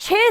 6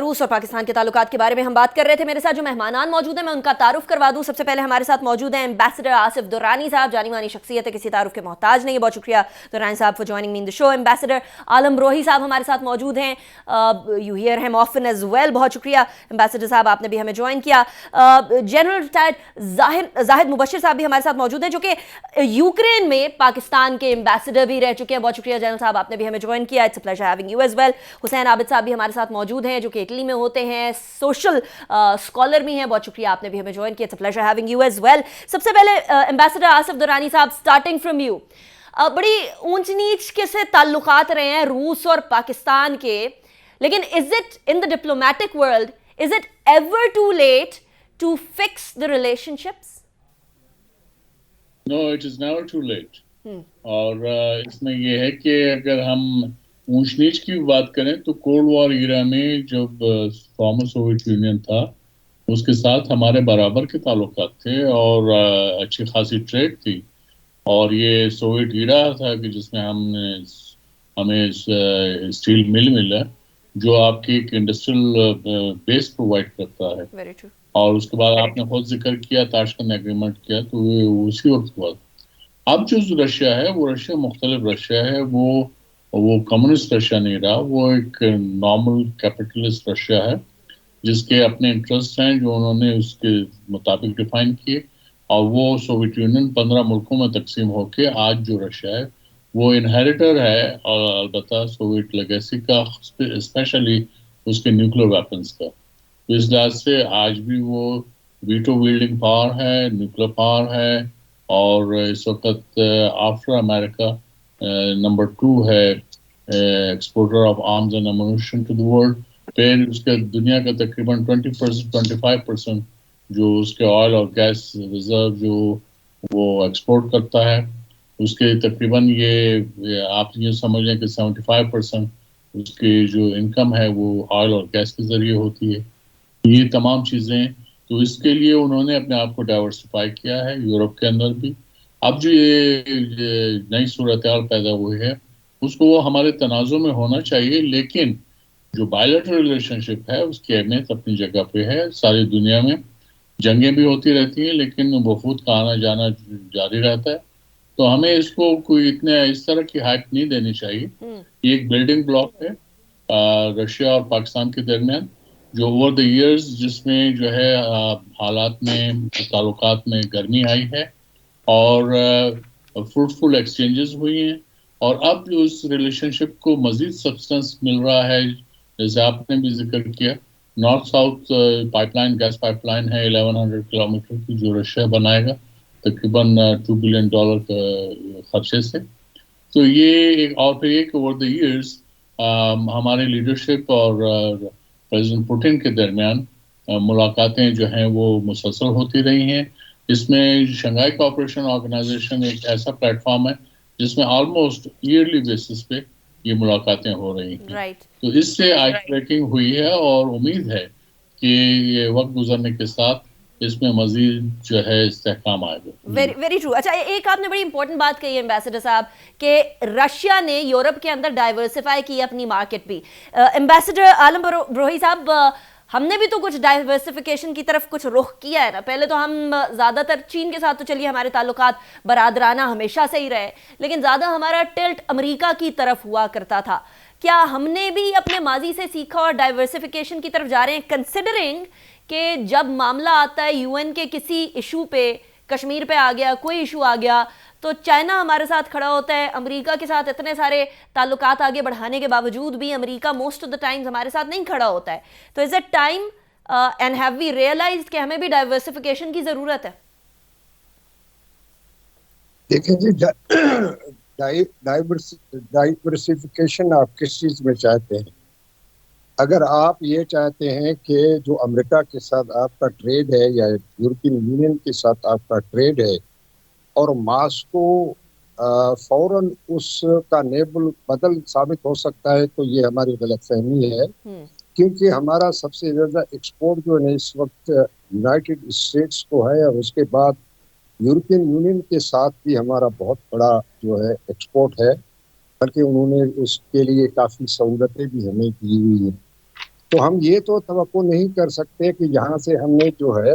روس اور پاکستان کے تعلقات کے بارے میں ہم بات کر رہے تھے. میرے ساتھ جو مہمانان موجود ہیں میں ان کا تعارف کروا دوں. سب سے پہلے ہمارے ساتھ موجود ہیں ایمبیسڈر آصف درانی صاحب. جانی مانی شخصیت ہے, کسی تعارف کے محتاج نہیں ہے. بہت شکریہ درانی صاحب for joining me in the show. Ambassador Alam Brohi صاحب ہمارے ساتھ موجود ہیں. You hear him often as well. بہت شکریہ ایمبیسڈر صاحب, آپ نے بھی ہمیں جوائن کیا. جنرل ریٹائرڈ زاہد مبشر صاحب بھی ہمارے ساتھ موجود ہیں, جو کہ یوکرین میں پاکستان کے ایمبیسڈر بھی رہ چکے ہیں. بہت شکریہ جنرل صاحب, آپ نے بھی ہمیں جوائن کیا. It's a pleasure having you as well. Hussain Abid صاحب بھی ہمارے ساتھ موجود ہیں, جو کہ اٹلی میں ہوتے ہیں, سوشل اسکالر بھی ہیں. بہت شکریہ, آپ نے بھی ہمیں جوائن کیا. It's a pleasure having you as well. سب سے پہلے ایمبیسڈر آصف درانی صاحب, اسٹارٹنگ فرام یو, بڑی اونچ نیچ کے سے تعلقات رہے ہیں روس اور پاکستان کے, لیکن is it in the diplomatic world, is it ever too late to fix the relationships? No, it is never too late. اور اس میں یہ ہے کہ اگر ہم اونچ نیچ کی بات کریں تو کولڈ وار ایرا میں جب فارمر سوویت یونین تھا اس کے ساتھ ہمارے برابر کے تعلقات تھے اور اچھی خاصی ٹریڈ تھی. اور یہ سوویت ایرا تھا کہ جس میں ہمیں اسٹیل مل ملا جو آپ کی ایک انڈسٹریل بیس پرووائڈ کرتا ہے. اور اس کے بعد آپ نے خود ذکر کیا تاشکند ایگریمنٹ کیا, تو اسی وقت بعد اب جو رشیا ہے وہ رشیا مختلف رشیا ہے. وہ کمیونسٹ رشیا نہیں رہا, وہ ایک نارمل کیپٹلسٹ رشیا ہے جس کے اپنے انٹرسٹ ہیں جو انہوں نے اس کے مطابق ڈیفائن کیے. اور وہ سوویت یونین 15 ملکوں میں تقسیم ہو کے آج جو رشیا ہے وہ انہیریٹر ہے, اور البتہ سوویت لیگیسی کا, اسپیشلی اس کے نیوکلیر ویپنز کا. اس لحاظ سے آج بھی وہ ویٹو ویلڈنگ پاور ہے, نیوکلیر پاور ہے, اور اس وقت آفٹر امریکہ نمبر 2 ہے exporter of arms and ammunition to the world. پھر اس کے دنیا کا تقریباً 25% جو اس کے آئل اور گیس ریزرو جو وہ ایکسپورٹ کرتا ہے, اس کے تقریباً یہ آپ یہ سمجھ لیں کہ 75% اس کی جو انکم ہے وہ آئل اور گیس کے ذریعے ہوتی ہے. یہ تمام چیزیں, تو اس کے لیے انہوں نے اپنے آپ کو ڈائیورسفائی کیا ہے یورپ کے اندر بھی. اب جو یہ نئی صورتحال پیدا ہوئی ہے اس کو وہ ہمارے تنازع میں ہونا چاہیے, لیکن جو بائیلیٹرل ریلیشن شپ ہے اس کی اہمیت اپنی جگہ پہ ہے. ساری دنیا میں جنگیں بھی ہوتی رہتی ہیں لیکن وفود کا آنا جانا جاری رہتا ہے. تو ہمیں اس کو کوئی اتنے اس طرح کی ہائپ نہیں دینی چاہیے. یہ ایک بلڈنگ بلاک ہے رشیا اور پاکستان کے درمیان, جو اوور دا ایئرز جس میں جو ہے حالات میں تعلقات میں گرمی آئی ہے اور فروٹفل ایکسچینجز ہوئی ہیں. اور اب جو اس ریلیشن شپ کو مزید سبسٹنس مل رہا ہے, جیسے آپ نے بھی ذکر کیا, north south pipeline, gas pipeline ہے 1100 کلومیٹر کی جو رشیا بنائے گا تقریباً $2 بلین کے خرچے سے. تو یہ اور پھر ایک اوور دا ایئرز ہمارے لیڈرشپ اور پریزیڈنٹ پوٹن کے درمیان ملاقاتیں جو ہیں وہ مسلسل ہوتی رہی ہیں. اس میں شنگھائی کوآپریشن آرگنائزیشن ایک ایسا پلیٹ فارم ہے جس میں آلموسٹ ایئرلی بیسس پہ یہ ملاقاتیں ہو رہی ہیں. تو اس سے آئس بریکنگ ہوئی ہے اور امید ہے کہ یہ وقت گزرنے کے ساتھ اس میں مزید جو ہے استحکام آئے گا. Very true. اچھا, ایک آپ نے بڑی امپورٹنٹ بات کہی ہے ایمبیسڈر صاحب کہ رشیا نے یورپ کے اندر ڈائیورسفائی کی اپنی مارکیٹ بھی. ایمبیسڈر عالم بروہی صاحب, ہم نے بھی تو کچھ ڈائیورسفیکیشن کی طرف کچھ رخ کیا ہے نا. پہلے تو ہم زیادہ تر چین کے ساتھ تو چلیے ہمارے تعلقات برادرانہ ہمیشہ سے ہی رہے, لیکن زیادہ ہمارا ٹلٹ امریکہ کی طرف ہوا کرتا تھا. کیا ہم نے بھی اپنے ماضی سے سیکھا اور ڈائیورسفیکیشن کی طرف جا رہے ہیں, کنسیڈرنگ کہ جب معاملہ آتا ہے یو این کے کسی ایشو پہ, کشمیر پہ آ گیا, کوئی ایشو آ گیا, تو چائنا ہمارے ساتھ کھڑا ہوتا ہے. امریکہ کے ساتھ اتنے سارے تعلقات آگے بڑھانے کے باوجود بھی America most of the times ہمارے ساتھ نہیں کھڑا ہوتا ہے. تو is it time and have we realised کہ ہمیں بھی ڈائیورسفیکیشن کی ضرورت ہے؟ دیکھیں جی, ڈائیورسفیکیشن آپ کس چیز میں چاہتے ہیں؟ اگر آپ یہ چاہتے ہیں کہ جو امریکہ کے ساتھ آپ کا ٹریڈ ہے یا یورپین یونین کے ساتھ آپ کا ٹریڈ ہے اور ماسکو فوراً اس کا نیبل بدل ثابت ہو سکتا ہے, تو یہ ہماری غلط فہمی ہے. کیونکہ ہمارا سب سے زیادہ ایکسپورٹ جو ہے اس وقت یونائٹڈ اسٹیٹس کو ہے, اور اس کے بعد یورپین یونین کے ساتھ بھی ہمارا بہت بڑا جو ہے ایکسپورٹ ہے. بلکہ انہوں نے اس کے لیے کافی سہولتیں بھی ہمیں دی ہوئی ہیں. تو ہم یہ تو توقع نہیں کر سکتے کہ یہاں سے ہم نے جو ہے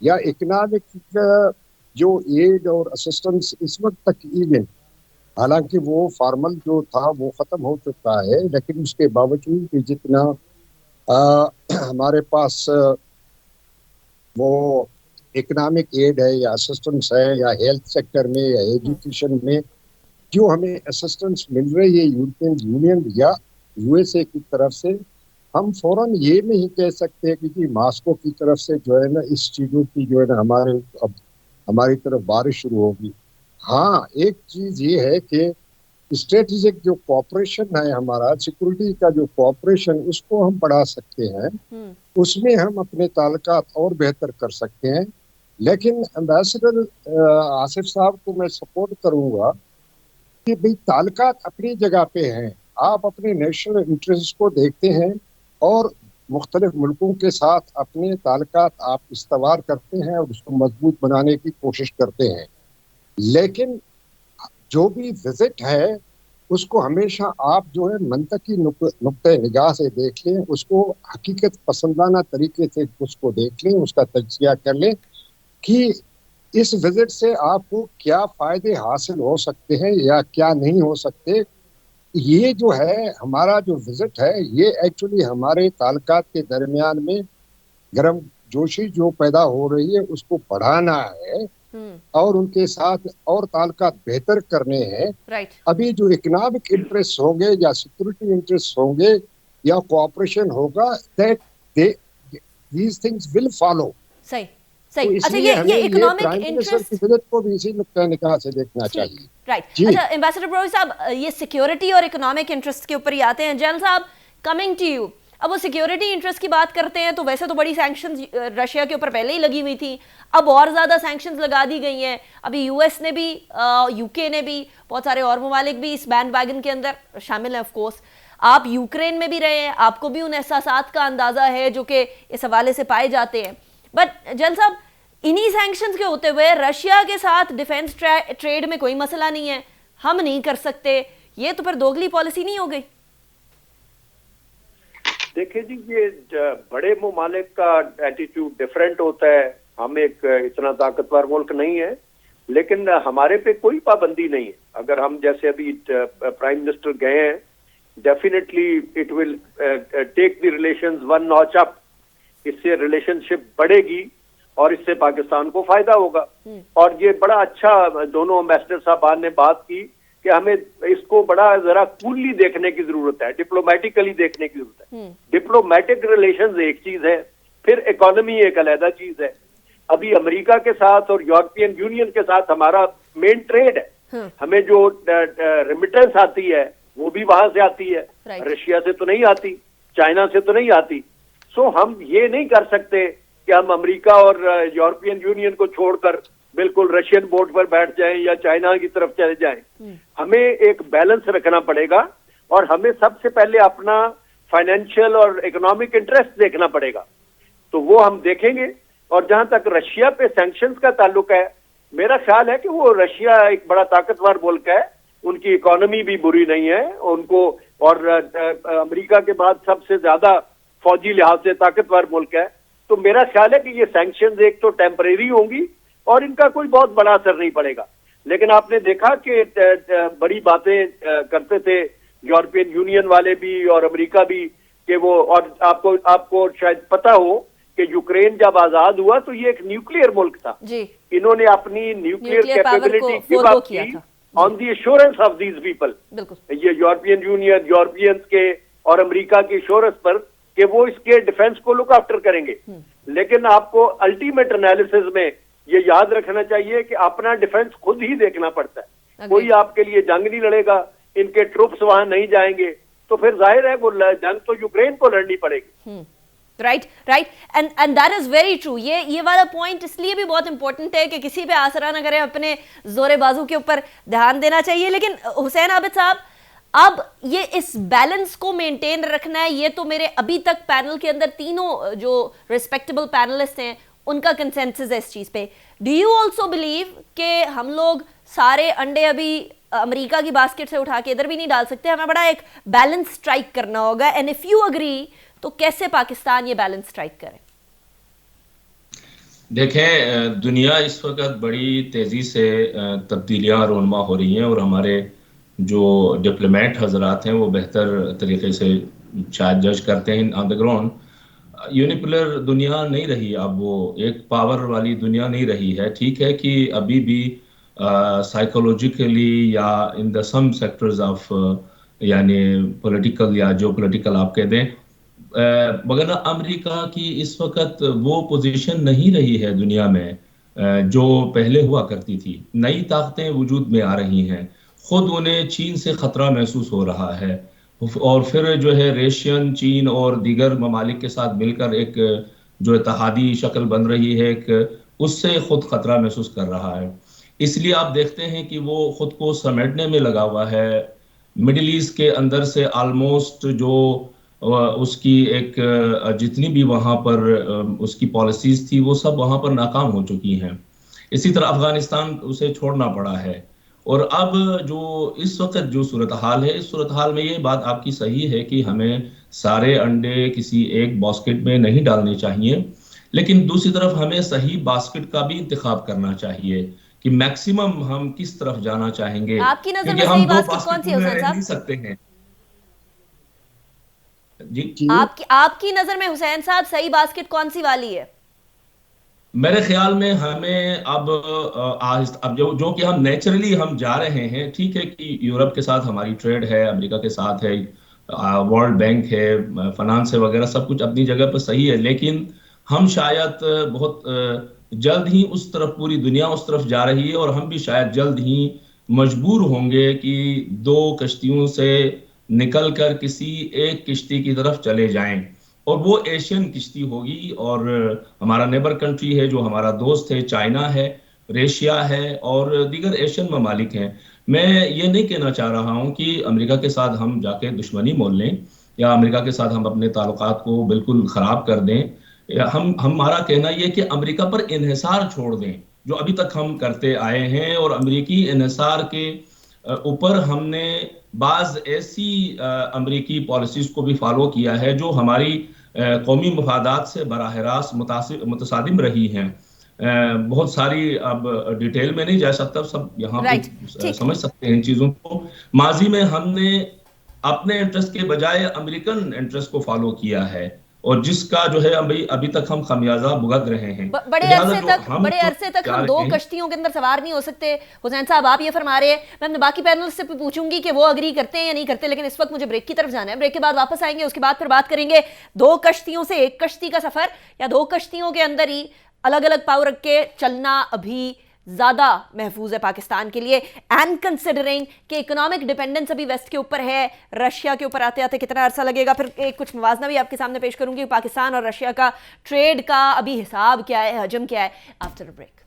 یا اکنامک جو ایڈ اور اسسٹنس اس وقت تک ایون، حالانکہ وہ فارمل جو تھا وہ ختم ہو چکا ہے، لیکن اس کے باوجود بھی جتنا ہمارے پاس وہ اکنامک ایڈ ہے یا اسسٹنس ہے یا ہیلتھ سیکٹر میں یا ایجوکیشن میں جو ہمیں اسسٹنس مل رہی ہے یورپین یونین یا یو ایس اے کی طرف سے، ہم فوراً یہ نہیں کہہ سکتے کہ جی ماسکو کی طرف سے جو ہے نا اس چیزوں کی جو ہے نا ہماری طرف بارش شروع ہوگی. ہاں ایک چیز یہ ہے کہ اسٹریٹجک جو کوآپریشن ہے ہمارا، سیکورٹی کا جو کوآپریشن، اس کو ہم بڑھا سکتے ہیں، اس میں ہم اپنے تعلقات اور بہتر کر سکتے ہیں. لیکن امبیسڈر آصف صاحب کو میں سپورٹ کروں گا کہ بھئی تعلقات اپنی جگہ پہ ہیں، آپ اپنے نیشنل انٹرسٹ کو دیکھتے ہیں اور مختلف ملکوں کے ساتھ اپنے تعلقات آپ استوار کرتے ہیں اور اس کو مضبوط بنانے کی کوشش کرتے ہیں. لیکن جو بھی وزٹ ہے اس کو ہمیشہ آپ جو ہے منطقی نقطۂ نگاہ سے دیکھ لیں، اس کو حقیقت پسندانہ طریقے سے اس کو دیکھ لیں، اس کا تجزیہ کر لیں کہ اس وزٹ سے آپ کو کیا فائدے حاصل ہو سکتے ہیں یا کیا نہیں ہو سکتے. یہ جو ہے ہمارا جو وزٹ ہے یہ ایکچولی ہمارے تعلقات کے درمیان میں گرم جوشی جو پیدا ہو رہی ہے اس کو بڑھانا ہے اور ان کے ساتھ اور تعلقات بہتر کرنے ہیں. ابھی جو اکنامک انٹرسٹ ہوں گے یا سیکورٹی انٹرسٹ ہوں گے یا کوآپریشن ہوگا، دیز تھنگز ول فالو. صحیح. اچھا یہ اکنامک انٹرسٹ کو بھی اسی نقطہ نگاہ سے دیکھنا چاہیے. رائٹ. اچھا ایمبیسڈر بروئی صاحب، یہ سیکیورٹی اور اکنامک انٹرسٹ کے اوپر ہی آتے ہیں. جنرل صاحب کمنگ ٹو یو، اب وہ سیکیورٹی انٹرسٹ کی بات کرتے ہیں تو ویسے تو بڑی سینکشنز رشیا کے اوپر پہلے ہی لگی ہوئی تھی، اب اور زیادہ سینکشنز لگا دی گئی ہیں. ابھی یو ایس نے بھی، یو کے نے بھی، بہت سارے اور ممالک بھی اس بینڈ ویگن کے اندر شامل ہیں. آف کورس آپ یوکرین میں بھی رہے ہیں، آپ کو بھی ان احساسات کا اندازہ ہے جو کہ اس حوالے سے پائے جاتے ہیں. بٹ جنرل صاحب انہی سینکشنز کے ہوتے ہوئے رشیا کے ساتھ ڈیفینس ٹریڈ میں کوئی مسئلہ نہیں ہے، ہم نہیں کر سکتے، یہ تو پھر دوگلی پالیسی نہیں ہو گئی؟ دیکھیں جی، یہ بڑے ممالک کا ایٹیٹیوڈ ڈیفرنٹ ہوتا ہے. ہم ایک اتنا طاقتور ملک نہیں ہے، لیکن ہمارے پہ کوئی پابندی نہیں ہے. اگر ہم جیسے ابھی پرائم منسٹر گئے ہیں، definitely it will take the relations one ناچ اپ. اس سے ریلیشن شپ بڑھے گی اور اس سے پاکستان کو فائدہ ہوگا. اور یہ بڑا اچھا دونوں امبیسڈر صاحبان نے بات کی کہ ہمیں اس کو بڑا ذرا کوللی دیکھنے کی ضرورت ہے، ڈپلومیٹیکلی دیکھنے کی ضرورت ہے. ڈپلومیٹک ریلیشنز ایک چیز ہے، پھر اکانومی ایک علیحدہ چیز ہے. ابھی امریکہ کے ساتھ اور یورپین یونین کے ساتھ ہمارا مین ٹریڈ ہے. ہمیں جو ریمیٹنس آتی ہے وہ بھی وہاں سے آتی ہے، رشیا سے تو نہیں آتی، چائنا سے تو نہیں آتی. سو ہم یہ نہیں کر سکتے کہ ہم امریکہ اور یورپین یونین کو چھوڑ کر بالکل رشین بورڈ پر بیٹھ جائیں یا چائنا کی طرف چلے جائیں. ہمیں ایک بیلنس رکھنا پڑے گا اور ہمیں سب سے پہلے اپنا فائنینشیل اور اکنامک انٹرسٹ دیکھنا پڑے گا. تو وہ ہم دیکھیں گے. اور جہاں تک رشیا پہ سینکشنز کا تعلق ہے، میرا خیال ہے کہ وہ رشیا ایک بڑا طاقتور ملک ہے، ان کی اکانومی بھی بری نہیں ہے ان کو، اور امریکہ کے بعد سب سے زیادہ فوجی لحاظ سے طاقتور ملک ہے. تو میرا خیال ہے کہ یہ سینکشنز ایک تو ٹیمپریری ہوں گی اور ان کا کوئی بہت بڑا اثر نہیں پڑے گا. لیکن آپ نے دیکھا کہ بڑی باتیں کرتے تھے یورپین یونین والے بھی اور امریکہ بھی کہ وہ، اور آپ کو شاید پتہ ہو کہ یوکرین جب آزاد ہوا تو یہ ایک نیوکلیئر ملک تھا. انہوں نے اپنی نیوکلیئر کیپیبلٹی گیو اپ کی آن دی ایشورنس آف دیز پیپل. یہ یورپین یونین، یورپینز کے اور امریکہ کی ایشورنس پر کہ وہ اس کے ڈیفنس کو لک آفٹر کریں گے. لیکن آپ کو الٹیمیٹ انالیسز میں یہ یاد رکھنا چاہیے کہ اپنا ڈیفنس خود ہی دیکھنا پڑتا ہے. کوئی آپ کے لیے جنگ نہیں لڑے گا، ان کے ٹروپس وہاں نہیں جائیں گے، تو پھر ظاہر ہے وہ جنگ تو یوکرین کو لڑنی پڑے گی. Right and that is very true. یہ والا پوائنٹ اس لیے بھی بہت امپورٹنٹ ہے کہ کسی پہ آسرا نہ کریں، اپنے زور بازو کے اوپر دھیان دینا چاہیے. لیکن حسین عابد صاحب، اب یہ اس بیلنس کو مینٹین رکھنا ہے، یہ تو میرے ابھی تک پینل کے اندر تینوں جو ریسپیکٹیبل پینلسٹ ہیں ان کا کنسنسس ہے اس چیز پہ. ڈو یو آلسو بلیو کہ ہم لوگ سارے انڈے ابھی امریکہ کی باسکٹ سے اٹھا کے ادھر بھی نہیں ڈال سکتے, ہمیں بڑا ایک بیلنس اسٹرائک کرنا ہوگا, اینڈ اف یو اگری تو کیسے پاکستان یہ بیلنس اسٹرائک کرے؟ دیکھیں, دنیا اس وقت بڑی تیزی سے تبدیلیاں رونما ہو رہی ہیں, اور ہمارے جو ڈپلومیٹ حضرات ہیں وہ بہتر طریقے سے شاید جج کرتے ہیں آن دا گراؤنڈ. یونیپولر دنیا نہیں رہی, اب وہ ایک پاور والی دنیا نہیں رہی ہے. ٹھیک ہے کہ ابھی بھی سائیکولوجیکلی یا ان دا سم سیکٹرز آف یعنی پولیٹیکل یا جو پولیٹیکل آپ کہہ دیں, مگر امریکہ کی اس وقت وہ پوزیشن نہیں رہی ہے دنیا میں جو پہلے ہوا کرتی تھی. نئی طاقتیں وجود میں آ رہی ہیں, خود انہیں چین سے خطرہ محسوس ہو رہا ہے, اور پھر جو ہے ریشین, چین اور دیگر ممالک کے ساتھ مل کر ایک جو اتحادی شکل بن رہی ہے, ایک اس سے خود خطرہ محسوس کر رہا ہے. اس لیے آپ دیکھتے ہیں کہ وہ خود کو سمیٹنے میں لگا ہوا ہے. مڈل ایسٹ کے اندر سے آلموسٹ جو اس کی ایک جتنی بھی وہاں پر اس کی پالیسیز تھی وہ سب وہاں پر ناکام ہو چکی ہیں. اسی طرح افغانستان اسے چھوڑنا پڑا ہے. اور اب جو اس وقت جو صورتحال ہے, اس صورتحال میں یہ بات آپ کی صحیح ہے کہ ہمیں سارے انڈے کسی ایک باسکٹ میں نہیں ڈالنے چاہیے, لیکن دوسری طرف ہمیں صحیح باسکٹ کا بھی انتخاب کرنا چاہیے کہ میکسیمم ہم کس طرف جانا چاہیں گے, آپ کی نظر میں کیونکہ ہم صحیح دو باسکٹ کون باسکٹ سی ہے میں حسین رہ صاحب؟ نہیں سکتے ہیں. جی, آپ کی نظر میں حسین صاحب صحیح باسکٹ کون سی والی ہے؟ میرے خیال میں ہمیں اب جو کہ ہم نیچرلی ہم جا رہے ہیں. ٹھیک ہے کہ یورپ کے ساتھ ہماری ٹریڈ ہے, امریکہ کے ساتھ ہے, ورلڈ بینک ہے, فنانس ہے, وغیرہ سب کچھ اپنی جگہ پر صحیح ہے, لیکن ہم شاید بہت جلد ہی اس طرف, پوری دنیا اس طرف جا رہی ہے, اور ہم بھی شاید جلد ہی مجبور ہوں گے کہ دو کشتیوں سے نکل کر کسی ایک کشتی کی طرف چلے جائیں, اور وہ ایشین کشتی ہوگی. اور ہمارا نیبر کنٹری ہے, جو ہمارا دوست ہے, چائنا ہے, ریشیا ہے, اور دیگر ایشین ممالک ہیں. میں یہ نہیں کہنا چاہ رہا ہوں کہ امریکہ کے ساتھ ہم جا کے دشمنی مول لیں یا امریکہ کے ساتھ ہم اپنے تعلقات کو بالکل خراب کر دیں. ہمارا کہنا یہ کہ امریکہ پر انحصار چھوڑ دیں جو ابھی تک ہم کرتے آئے ہیں, اور امریکی انحصار کے اوپر ہم نے بعض ایسی امریکی پالیسیز کو بھی فالو کیا ہے جو ہماری قومی مفادات سے براہ راست متصادم رہی ہیں. بہت ساری, اب ڈیٹیل میں نہیں جا سکتا, سب یہاں پہ سمجھ سکتے ہیں ان چیزوں کو. ماضی میں ہم نے اپنے انٹرسٹ کے بجائے امریکن انٹرسٹ کو فالو کیا ہے, اور جس کا جو ہے ابھی تک ہم خمیازہ بھگت رہے ہیں. بڑے عرصے تک ہم دو کشتیوں کے اندر سوار نہیں ہو سکتے. حسین صاحب آپ یہ فرما رہے ہیں, میں اپنے باقی پینلسٹ سے پوچھوں گی کہ وہ اگری کرتے ہیں یا نہیں کرتے, لیکن اس وقت مجھے بریک کی طرف جانا ہے. بریک کے بعد واپس آئیں گے, اس کے بعد پھر بات کریں گے دو کشتیوں سے ایک کشتی کا سفر, یا دو کشتیوں کے اندر ہی الگ الگ پاؤ رکھ کے چلنا ابھی زیادہ محفوظ ہے پاکستان کے لیے, اینڈ کنسیڈرنگ کہ اکنامک ڈیپینڈنس ابھی ویسٹ کے اوپر ہے, رشیا کے اوپر آتے آتے کتنا عرصہ لگے گا. پھر کچھ موازنہ بھی آپ کے سامنے پیش کروں گی, پاکستان اور رشیا کا ٹریڈ کا ابھی حساب کیا ہے, حجم کیا ہے, after break.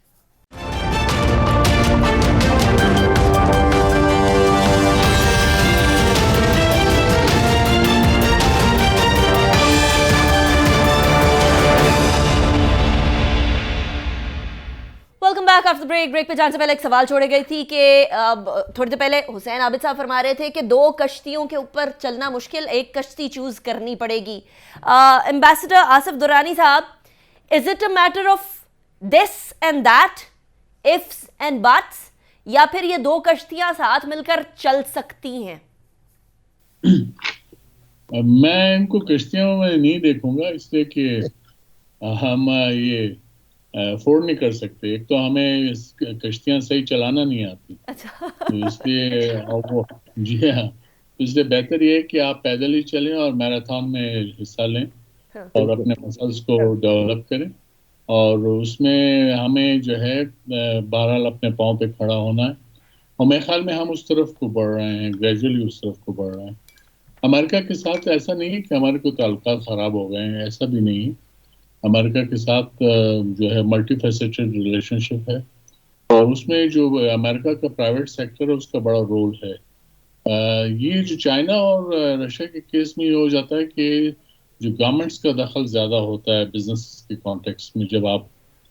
Welcome back after break. Break پہ جانے سے پہلے ایک سوال چھوڑے گئی تھی کہ تھوڑی دیر پہلے حسین عابد صاحب فرما رہے تھے کہ دو کشتیوں کے اوپر چلنا مشکل, ایک کشتی چوز کرنی پڑے گی. ایمبیسڈر آصف درانی صاحب, is it a matter of this and that, ifs and buts, یا پھر یہ دو کشتیاں ساتھ مل کر چل سکتی ہیں؟ میں ان کو کشتیوں میں نہیں دیکھوں گا, اس لیے کہ ہم یہ افورڈ نہیں کر سکتے. ایک تو ہمیں کشتیاں صحیح چلانا نہیں آتی, اس لیے جی ہاں, اس لیے بہتر یہ ہے کہ آپ پیدل ہی چلیں اور میراتھن میں حصہ لیں اور اپنے مسلس کو ڈیولپ کریں. اور اس میں ہمیں جو ہے بہرحال اپنے پاؤں پہ کھڑا ہونا ہے, اور میرے خیال میں ہم اس طرف کو بڑھ رہے ہیں, گریجولی اس طرف کو بڑھ رہے ہیں. امریکہ کے ساتھ ایسا نہیں ہے کہ ہمارے کوئی تعلقات خراب ہو گئے ہیں, ایسا بھی نہیں ہے. امریکہ کے ساتھ جو ہے ملٹی فیسیٹڈ ریلیشن شپ ہے, اور اس میں جو امریکہ کا پرائیویٹ سیکٹر ہے اس کا بڑا رول ہے. یہ جو چائنا اور رشیا کے کیس میں یہ ہو جاتا ہے کہ جو گورنمنٹس کا دخل زیادہ ہوتا ہے بزنس کے کانٹیکس میں, جب آپ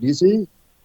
DC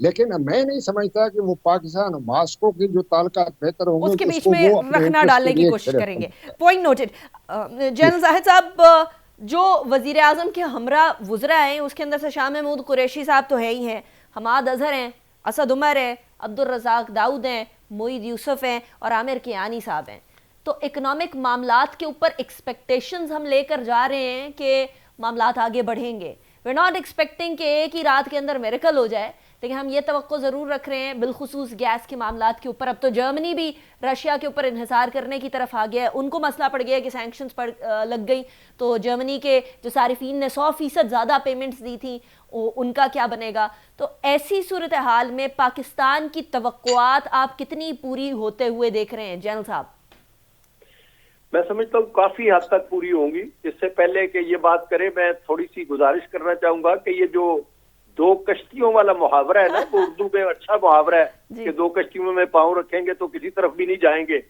لیکن میں نہیں سمجھتا کہ وہ پاکستان اور ماسکو کی جو تعلقات بہتر ہوں گے اس کے بیچ میں رکھنا ڈالنے کی کوشش کریں گے. Point noted. جنرل زاہد صاحب، جو وزیر اعظم کے ہمراہ وزراء ہیں اس کے اندر سے شاہ محمود قریشی صاحب تو ہے ہی ہیں، حماد اظہر ہیں، اسد عمر ہے، عبدالرزاق داؤد ہیں، معید یوسف ہیں اور عامر کیانی صاحب ہیں. تو اکنامک معاملات کے اوپر ایکسپیکٹیشنز ہم لے کر جا رہے ہیں کہ معاملات آگے بڑھیں گے. وی ناٹ ایکسپیکٹنگ کہ ایک ہی رات کے اندر میریکل ہو جائے، لیکن ہم یہ توقع ضرور رکھ رہے ہیں بالخصوص گیس کے معاملات کے اوپر. اب تو جرمنی بھی رشیا کے اوپر انحصار کرنے کی طرف آ گیا ہے، ان کو مسئلہ پڑ گیا کہ سینکشنز لگ گئی تو جرمنی کے جو صارفین نے 100% زیادہ پیمنٹس دی تھیں ان کا کیا بنے گا. تو ایسی صورتحال میں پاکستان کی توقعات آپ کتنی پوری ہوتے ہوئے دیکھ رہے ہیں جنرل صاحب؟ میں سمجھتا ہوں کافی حد تک پوری ہوں گی. اس سے پہلے کہ یہ بات کریں میں تھوڑی سی گزارش کرنا چاہوں گا کہ یہ جو 2 کشتیوں والا محاورہ ہے نا، وہ اردو میں اچھا محاورہ ہے کہ 2 کشتیوں میں پاؤں رکھیں گے تو کسی طرف بھی نہیں جائیں گے،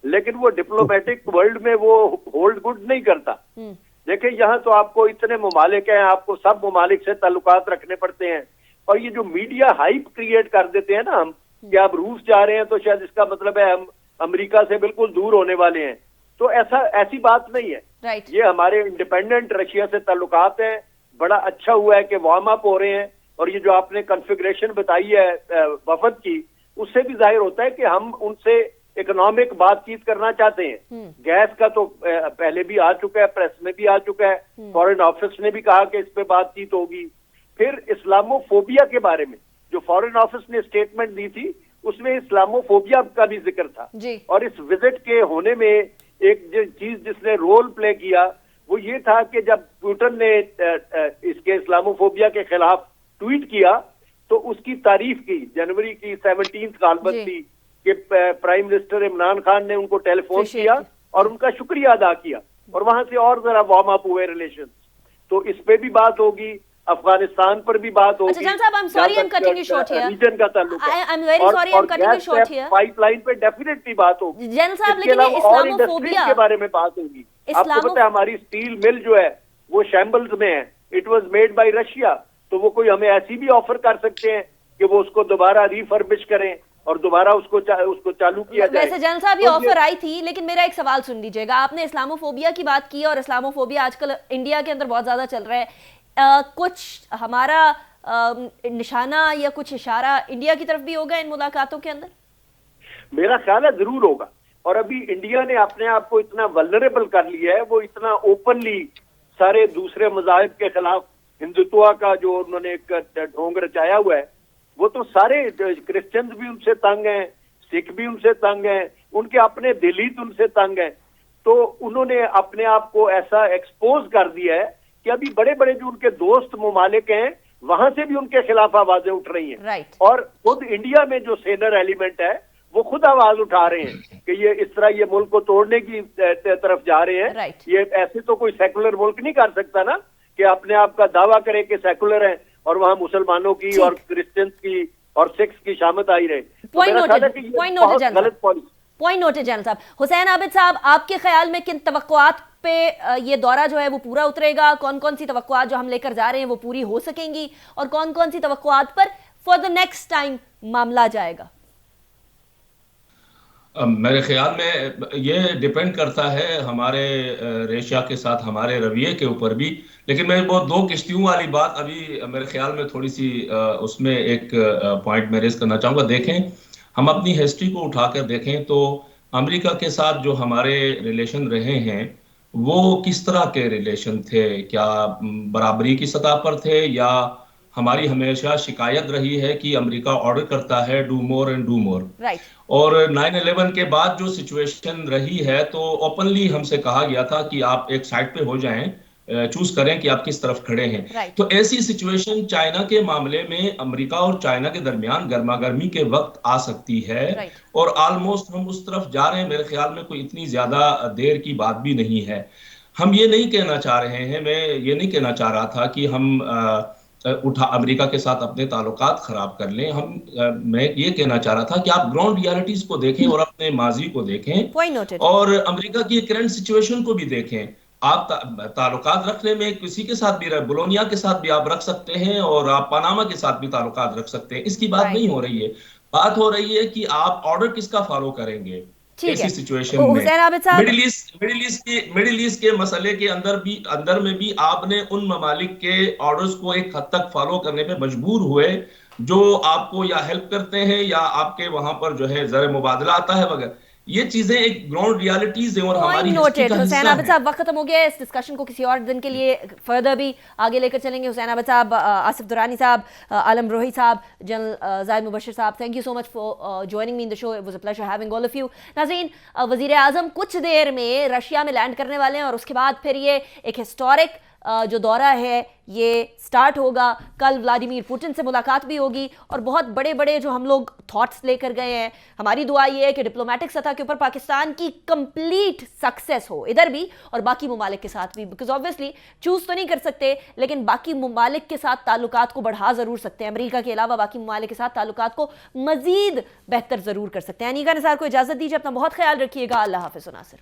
لیکن وہ ڈپلومیٹک ورلڈ میں وہ ہولڈ گڈ نہیں کرتا. دیکھیں یہاں تو آپ کو اتنے ممالک ہیں، آپ کو سب ممالک سے تعلقات رکھنے پڑتے ہیں، اور یہ جو میڈیا ہائپ کریٹ کر دیتے ہیں نا ہم کہ آپ روس جا رہے ہیں تو شاید اس کا مطلب ہے ہم امریکہ سے بالکل دور ہونے والے ہیں، تو ایسی بات نہیں ہے. یہ ہمارے انڈیپینڈنٹ رشیا سے تعلقات ہیں، بڑا اچھا ہوا ہے کہ وارم اپ ہو رہے ہیں، اور یہ جو آپ نے کنفیگریشن بتائی ہے وفد کی، اس سے بھی ظاہر ہوتا ہے کہ ہم ان سے اکنامک بات چیت کرنا چاہتے ہیں. گیس کا تو پہلے بھی آ چکا ہے، پریس میں بھی آ چکا ہے، فارن آفس نے بھی کہا کہ اس پہ بات چیت ہوگی. پھر اسلاموفوبیا کے بارے میں جو فارن آفس نے اسٹیٹمنٹ دی تھی اس میں اسلاموفوبیا کا بھی ذکر تھا، اور اس وزٹ کے ہونے میں ایک چیز جس نے رول پلے کیا وہ یہ تھا کہ جب پوٹن نے اس کے اسلاموفوبیا کے خلاف ٹویٹ کیا تو اس کی تعریف کی. جنوری کی 17 کالبت تھی کہ پرائم منسٹر عمران خان نے ان کو ٹیلی فون کیا اور ان کا شکریہ ادا کیا، اور وہاں سے اور ذرا وارم اپ ہوئے ریلیشن. تو اس پہ بھی بات ہوگی، افغانستان پر بھی بات ہوگی. ریجن کا تعلق ہے، پائپ لائن پہ ڈیفینیٹلی بات ہوگی. اس کے علاوہ اور انڈسٹریز کے بارے میں بات ہوگی. آپ کو پتہ ہے ہماری اسٹیل مل جو ہے وہ شیمبلز میں ہے، it was made by Russia, تو وہ کوئی ہمیں ایسی بھی آفر کر سکتے ہیں کہ وہ اس کو دوبارہ ریفربش کریں اور دوبارہ اس کو چالو کیا جائے. ویسے جنرل صاحب یہ آفر آئی تھی، لیکن میرا ایک سوال سن لیجئے گا. آپ نے اسلاموفوبیا کی بات کی، اور اسلاموفوبیا آج کل انڈیا کے اندر بہت زیادہ چل رہا ہے. کچھ ہمارا نشانہ یا کچھ اشارہ انڈیا کی طرف بھی ہوگا ان ملاقاتوں کے اندر؟ میرا خیال ہے ضرور ہوگا، اور ابھی انڈیا نے اپنے آپ کو اتنا ولنریبل کر لیا ہے، وہ اتنا اوپنلی سارے دوسرے مذاہب کے خلاف ہندوتوا کا جو انہوں نے ایک ڈھونگ رچایا ہوا ہے، وہ تو سارے کرسچنز بھی ان سے تنگ ہیں، سکھ بھی ان سے تنگ ہیں، ان کے اپنے دلیت ان سے تنگ ہیں. تو انہوں نے اپنے آپ کو ایسا ایکسپوز کر دیا ہے کہ ابھی بڑے بڑے جو ان کے دوست ممالک ہیں وہاں سے بھی ان کے خلاف آوازیں اٹھ رہی ہیں. اور خود انڈیا میں جو سینر ایلیمنٹ ہے وہ خود آواز اٹھا رہے ہیں کہ یہ اس طرح یہ ملک کو توڑنے کی طرف جا رہے ہیں. یہ ایسے تو کوئی سیکولر ملک نہیں کر سکتا نا کہ اپنے آپ کا دعویٰ کرے کہ سیکولر ہیں اور وہاں مسلمانوں کی اور کرسچنز کی اور سکس کی شامت آئی رہے. پوائنٹ نوٹڈ جنرل صاحب. حسین عابد صاحب، آپ کے خیال میں کن توقعات پہ یہ دورہ جو ہے وہ پورا اترے گا؟ کون کون سی توقعات جو ہم لے کر جا رہے ہیں وہ پوری ہو سکیں گی، اور کون کون سی توقعات پر فار دا نیکسٹ ٹائم معاملہ جائے گا؟ میرے خیال میں یہ ڈیپینڈ کرتا ہے ہمارے ریشیا کے ساتھ ہمارے رویے کے اوپر بھی. لیکن میں وہ 2 کشتیوں والی بات ابھی میرے خیال میں تھوڑی سی اس میں ایک پوائنٹ میں ریز کرنا چاہوں گا. دیکھیں ہم اپنی ہسٹری کو اٹھا کر دیکھیں تو امریکہ کے ساتھ جو ہمارے ریلیشن رہے ہیں وہ کس طرح کے ریلیشن تھے؟ کیا برابری کی سطح پر تھے، یا ہماری ہمیشہ شکایت رہی ہے کہ امریکہ آرڈر کرتا ہے do more and do more. اور 9/11 کے بعد جو سچویشن رہی ہے تو اوپنلی ہم سے کہا گیا تھا کہ آپ ایک سائڈ پہ ہو جائیں، چوز کریں کہ آپ کس طرف کھڑے ہیں. تو ایسی سچویشن چائنا کے معاملے میں امریکہ اور چائنا کے درمیان گرما گرمی کے وقت آ سکتی ہے، اور آلموسٹ ہم اس طرف جا رہے ہیں. میرے خیال میں کوئی اتنی زیادہ دیر کی بات بھی نہیں ہے. ہم یہ نہیں کہنا چاہ رہے ہیں، میں یہ نہیں کہنا چاہ رہا تھا کہ ہم امریکہ کے ساتھ اپنے تعلقات خراب کر لیں. میں یہ کہنا چاہ رہا تھا کہ آپ گراؤنڈ ریالٹیز کو دیکھیں اور اپنے ماضی کو دیکھیں، اور امریکہ کی کرنٹ سچویشن کو بھی دیکھیں. آپ تعلقات رکھنے میں کسی کے ساتھ بھی بولونیا کے ساتھ بھی آپ رکھ سکتے ہیں اور آپ پاناما کے ساتھ بھی تعلقات رکھ سکتے ہیں. اس کی بات نہیں ہو رہی ہے. بات ہو رہی ہے کہ آپ آرڈر کس کا فالو کریں گے ایسی سچویشن میں. مڈل ایسٹ کے مسئلے کے اندر میں بھی آپ نے ان ممالک کے آرڈرز کو ایک حد تک فالو کرنے پہ مجبور ہوئے جو آپ کو یا ہیلپ کرتے ہیں یا آپ کے وہاں پر جو ہے زر مبادلہ آتا ہے وغیرہ. یہ چیزیں ایک گراؤنڈ ریالٹیز ہیں اور ہماری ہسٹری کا حصہ حسین عابد ہیں. صاحب وقت ختم ہو گیا ہے. اس ڈسکشن کو کسی اور دن کے لیے فردر بھی آگے لے کر چلیں گے. حسین عابد صاحب, آصف درانی صاحب, عالم روحی صاحب, جنرل زاہد مبشر صاحب, thank you so much for joining me in the show. It was a pleasure having all of you. ناظرین, وزیر اعظم کچھ دیر میں رشیا میں لینڈ کرنے والے ہیں اور اس کے بعد پھر یہ ایک ہسٹورک جو دورہ ہے یہ سٹارٹ ہوگا. کل ولادیمیر پوٹن سے ملاقات بھی ہوگی اور بہت بڑے بڑے جو ہم لوگ تھاٹس لے کر گئے ہیں. ہماری دعا یہ ہے کہ ڈپلومیٹک سطح کے اوپر پاکستان کی کمپلیٹ سکسیس ہو ادھر بھی اور باقی ممالک کے ساتھ بھی, بیکاز آبویسلی چوز تو نہیں کر سکتے لیکن باقی ممالک کے ساتھ تعلقات کو بڑھا ضرور سکتے ہیں. امریکہ کے علاوہ باقی ممالک کے ساتھ تعلقات کو مزید بہتر ضرور کر سکتے ہیں. انیکا نثار کو اجازت دیجیے, اپنا بہت خیال رکھیے گا. اللہ حافظ. ناصر.